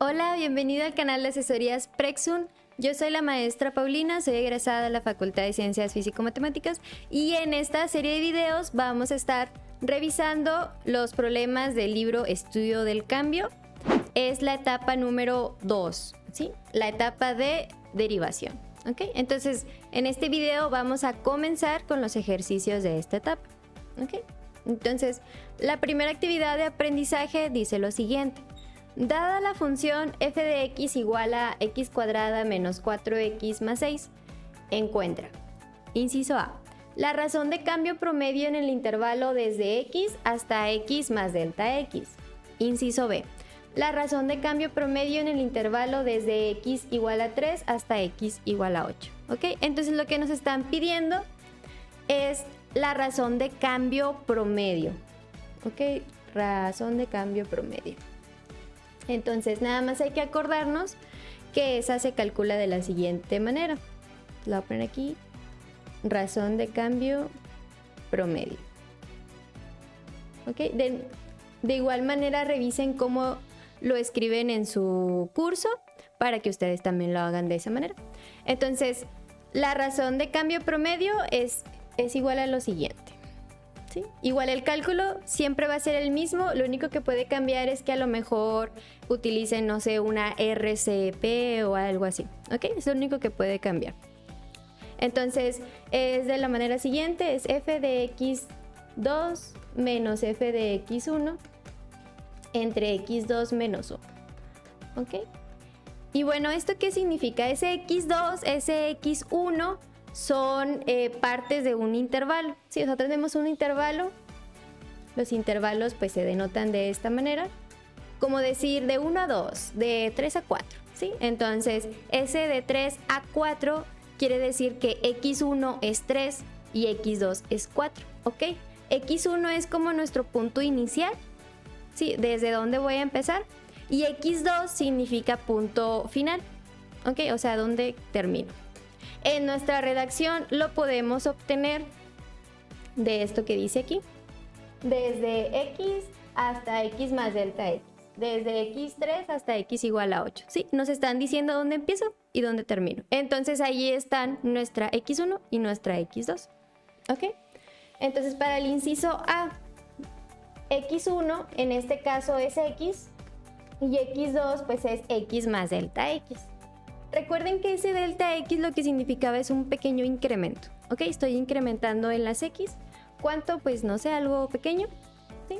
Hola, bienvenido al canal de asesorías Prexun. Yo soy la maestra Paulina, soy egresada de la Facultad de Ciencias Físico-Matemáticas y en esta serie de videos vamos a estar revisando los problemas del libro Estudio del Cambio. Es la etapa número 2, ¿sí? La etapa de derivación. ¿Ok? Entonces, en este video vamos a comenzar con los ejercicios de esta etapa. ¿Ok? Entonces, la primera actividad de aprendizaje dice lo siguiente. Dada la función f de x igual a x cuadrada menos 4x más 6, encuentra. Inciso A. La razón de cambio promedio en el intervalo desde x hasta x más delta x. Inciso B. La razón de cambio promedio en el intervalo desde x igual a 3 hasta x igual a 8. ¿Ok? Entonces lo que nos están pidiendo es la razón de cambio promedio. ¿Ok? Razón de cambio promedio. Entonces nada más hay que acordarnos que esa se calcula de la siguiente manera. La voy a poner aquí. Razón de cambio promedio. ¿Ok? De igual manera revisen cómo lo escriben en su curso para que ustedes también lo hagan de esa manera. Entonces, la razón de cambio promedio es igual a lo siguiente. ¿Sí? Igual el cálculo siempre va a ser el mismo, lo único que puede cambiar es que a lo mejor utilicen, no sé, una RCP o algo así. ¿Ok? Es lo único que puede cambiar. Entonces, es de la manera siguiente, es f de x2 menos f de x1 entre x2 menos 1. ¿Ok? Y bueno, ¿esto qué significa? Ese x2, ese x1 son partes de un intervalo. Si nosotros tenemos un intervalo, los intervalos pues se denotan de esta manera, como decir de 1 a 2, de 3 a 4, ¿sí? Entonces, ese de 3 a 4 quiere decir que x1 es 3 y x2 es 4, ¿ok? x1 es como nuestro punto inicial, ¿sí? Desde dónde voy a empezar, y x2 significa punto final, ¿ok? O sea, dónde termino. En nuestra redacción lo podemos obtener de esto que dice aquí. Desde x hasta x más delta x. Desde x3 hasta x igual a 8. ¿Sí? Nos están diciendo dónde empiezo y dónde termino. Entonces ahí están nuestra x1 y nuestra x2. ¿Ok? Entonces para el inciso A, x1 en este caso es x y x2 pues es x más delta x. Recuerden que ese delta x lo que significaba es un pequeño incremento, ¿ok? Estoy incrementando en las x. ¿Cuánto? Pues no sé, algo pequeño, ¿sí?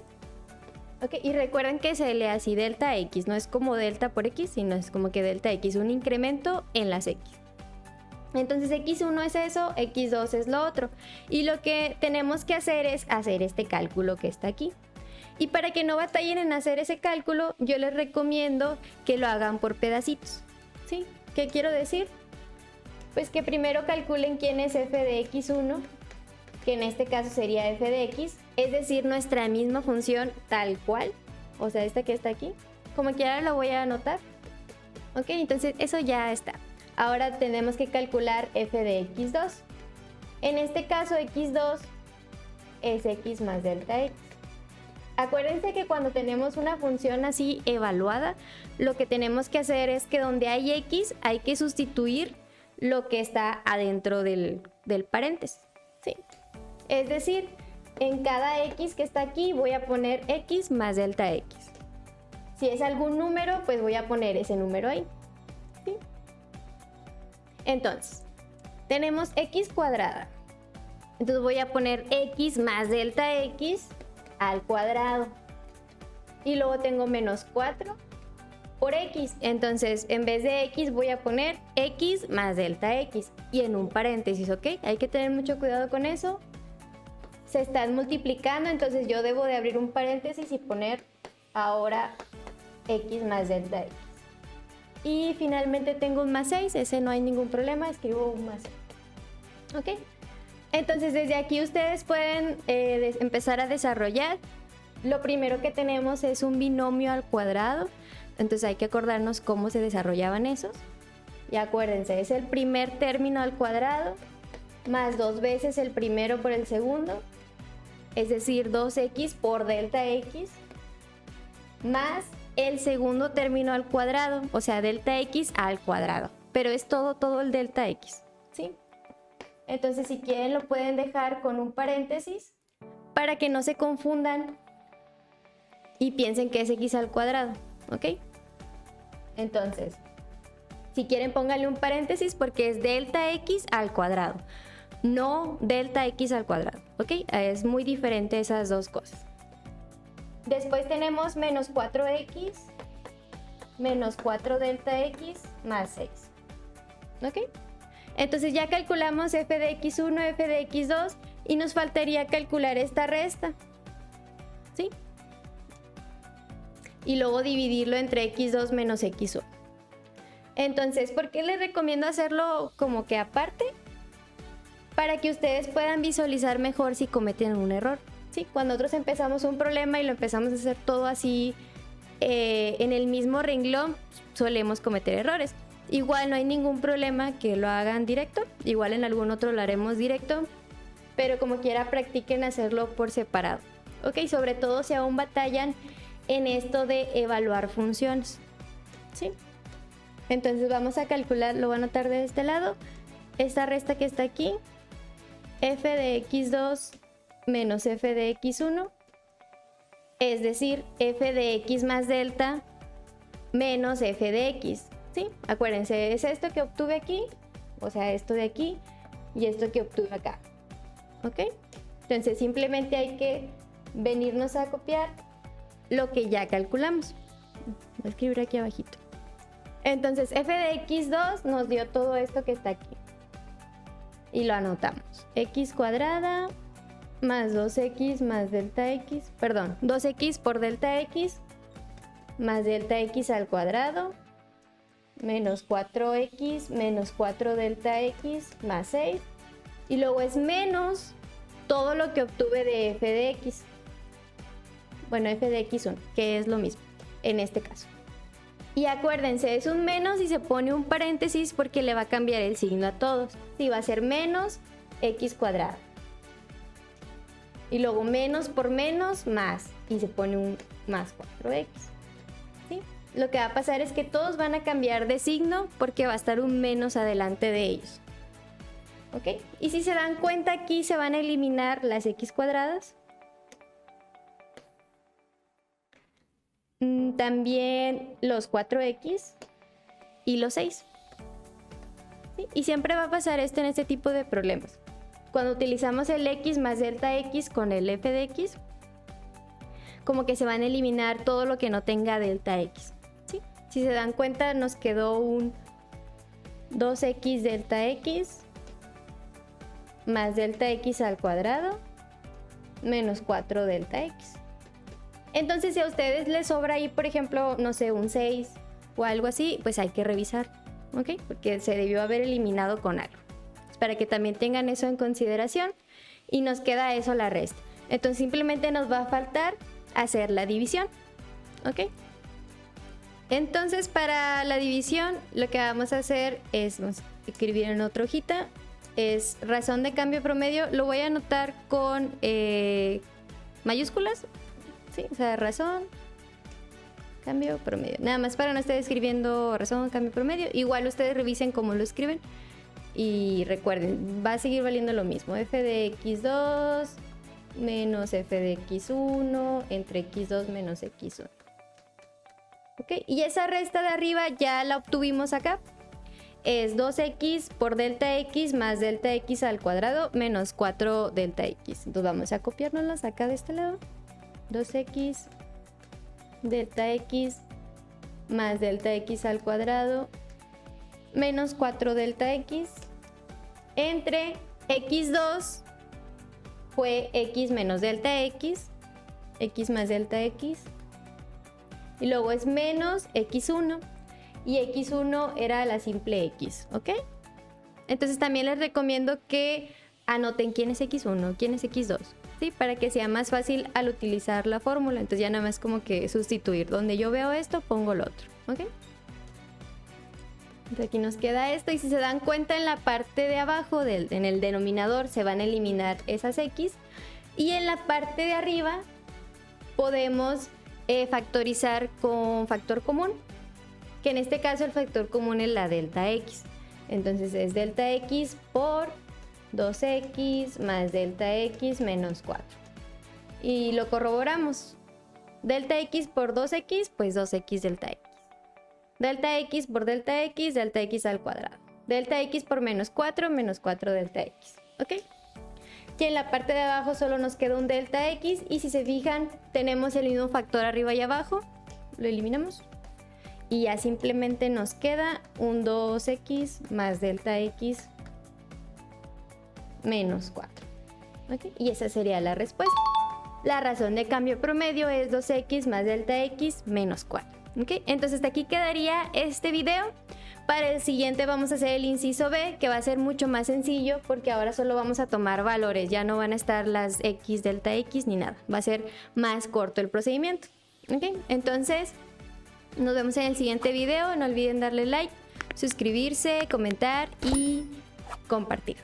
¿Ok? Y recuerden que se lee así delta x, no es como delta por x, sino es como que delta x, un incremento en las x. Entonces x1 es eso, x2 es lo otro. Y lo que tenemos que hacer es hacer este cálculo que está aquí. Y para que no batallen en hacer ese cálculo, yo les recomiendo que lo hagan por pedacitos, ¿sí? ¿Qué quiero decir? Pues que primero calculen quién es f de x1, que en este caso sería f de x, es decir, nuestra misma función tal cual, o sea, esta que está aquí. Como quiera lo voy a anotar. Ok, entonces eso ya está. Ahora tenemos que calcular f de x2. En este caso x2 es x más delta x. Acuérdense que cuando tenemos una función así evaluada, lo que tenemos que hacer es que donde hay x hay que sustituir lo que está adentro del paréntesis, ¿sí? Es decir, en cada x que está aquí voy a poner x más delta x. Si es algún número, pues voy a poner ese número ahí, ¿sí? Entonces, tenemos x cuadrada. Entonces voy a poner x más delta x al cuadrado. Y luego tengo menos 4 por x. Entonces, en vez de x voy a poner x más delta x. Y en un paréntesis, ¿ok? Hay que tener mucho cuidado con eso. Se están multiplicando, entonces yo debo de abrir un paréntesis y poner ahora x más delta x. Y finalmente tengo un más 6. Ese no hay ningún problema, escribo un más 6. ¿Ok? Entonces desde aquí ustedes pueden empezar a desarrollar. Lo primero que tenemos es un binomio al cuadrado. Entonces hay que acordarnos cómo se desarrollaban esos. Y acuérdense, es el primer término al cuadrado más 2 veces el primero por el segundo. Es decir, 2x por delta x más el segundo término al cuadrado, o sea, delta x al cuadrado. Pero es todo el delta x, ¿sí? Entonces, si quieren, lo pueden dejar con un paréntesis para que no se confundan y piensen que es x al cuadrado, ¿ok? Entonces, si quieren, pónganle un paréntesis porque es delta x al cuadrado, no delta x al cuadrado, ¿ok? Es muy diferente esas dos cosas. Después tenemos menos 4x menos 4 delta x más 6, ¿ok? Entonces ya calculamos f de x1, f de x2 y nos faltaría calcular esta resta, ¿sí? Y luego dividirlo entre x2 menos x1. Entonces, ¿por qué les recomiendo hacerlo como que aparte? Para que ustedes puedan visualizar mejor si cometen un error, ¿sí? Cuando nosotros empezamos un problema y lo empezamos a hacer todo así en el mismo renglón, solemos cometer errores. Igual no hay ningún problema que lo hagan directo, igual en algún otro lo haremos directo, pero como quiera practiquen hacerlo por separado, ¿ok? Sobre todo si aún batallan en esto de evaluar funciones, ¿sí? Entonces vamos a calcular, lo voy a anotar de este lado, esta resta que está aquí, f de x2 menos f de x1, es decir, f de x más delta menos f de x, ¿sí? Acuérdense, es esto que obtuve aquí, o sea, esto de aquí y esto que obtuve acá, ¿ok? Entonces simplemente hay que venirnos a copiar lo que ya calculamos. Voy a escribir aquí abajito. Entonces f de x2 nos dio todo esto que está aquí. Y lo anotamos. X cuadrada más 2x más delta x, perdón, 2x por delta x más delta x al cuadrado menos 4x menos 4 delta x más 6. Y luego es menos todo lo que obtuve de f de x. Bueno, f de x1, que es lo mismo en este caso. Y acuérdense, es un menos y se pone un paréntesis porque le va a cambiar el signo a todos. Sí, va a ser menos x cuadrado. Y luego menos por menos, más. Y se pone un más 4x. ¿Sí? Lo que va a pasar es que todos van a cambiar de signo porque va a estar un menos adelante de ellos. ¿Ok? Y si se dan cuenta, aquí se van a eliminar las x cuadradas. También los 4x y los 6. ¿Sí? Y siempre va a pasar esto en este tipo de problemas. Cuando utilizamos el x más delta x con el f de x, como que se van a eliminar todo lo que no tenga delta x. ¿Sí? Si se dan cuenta, nos quedó un 2x delta x más delta x al cuadrado menos 4 delta x. Entonces, si a ustedes les sobra ahí, por ejemplo, no sé, un 6 o algo así, pues hay que revisar, ¿ok? Porque se debió haber eliminado con algo. Para que también tengan eso en consideración y nos queda eso la resta. Entonces, simplemente nos va a faltar hacer la división, ¿ok? Entonces, para la división, lo que vamos a hacer es, vamos a escribir en otra hojita, es razón de cambio promedio. Lo voy a anotar con mayúsculas. Sí, o sea, razón, cambio, promedio. Nada más para no estar escribiendo razón, cambio, promedio. Igual ustedes revisen cómo lo escriben. Y recuerden, va a seguir valiendo lo mismo. F de x2 menos f de x1 entre x2 menos x1. ¿Ok? Y esa resta de arriba ya la obtuvimos acá. Es 2x por delta x más delta x al cuadrado menos 4 delta x. Entonces vamos a copiárnoslas acá de este lado. 2x delta x más delta x al cuadrado menos 4 delta x entre x2 fue x menos delta x más delta x y luego es menos x1 y x1 era la simple x, ¿ok? Entonces también les recomiendo que anoten quién es x1, quién es x2. ¿Sí? Para que sea más fácil al utilizar la fórmula. Entonces ya nada más como que sustituir. Donde yo veo esto, pongo lo otro. ¿Ok? Entonces aquí nos queda esto. Y si se dan cuenta, en la parte de abajo, en el denominador, se van a eliminar esas x. Y en la parte de arriba podemos factorizar con factor común, que en este caso el factor común es la delta x. Entonces es delta x por 2x más delta x menos 4. Y lo corroboramos. Delta x por 2x, pues 2x delta x. Delta x por delta x al cuadrado. Delta x por menos 4 delta x. ¿Ok? Y en la parte de abajo solo nos queda un delta x, y si se fijan tenemos el mismo factor arriba y abajo, lo eliminamos y ya simplemente nos queda un 2x más delta x menos 4. ¿Okay? Y esa sería la respuesta. La razón de cambio promedio es 2x más delta x menos 4. ¿Okay? Entonces hasta aquí quedaría este video. Para el siguiente vamos a hacer el inciso B, que va a ser mucho más sencillo porque ahora solo vamos a tomar valores, ya no van a estar las x, delta x ni nada. Va a ser más corto el procedimiento. ¿Okay? Entonces, nos vemos en el siguiente video. No olviden darle like, suscribirse, comentar y compartir.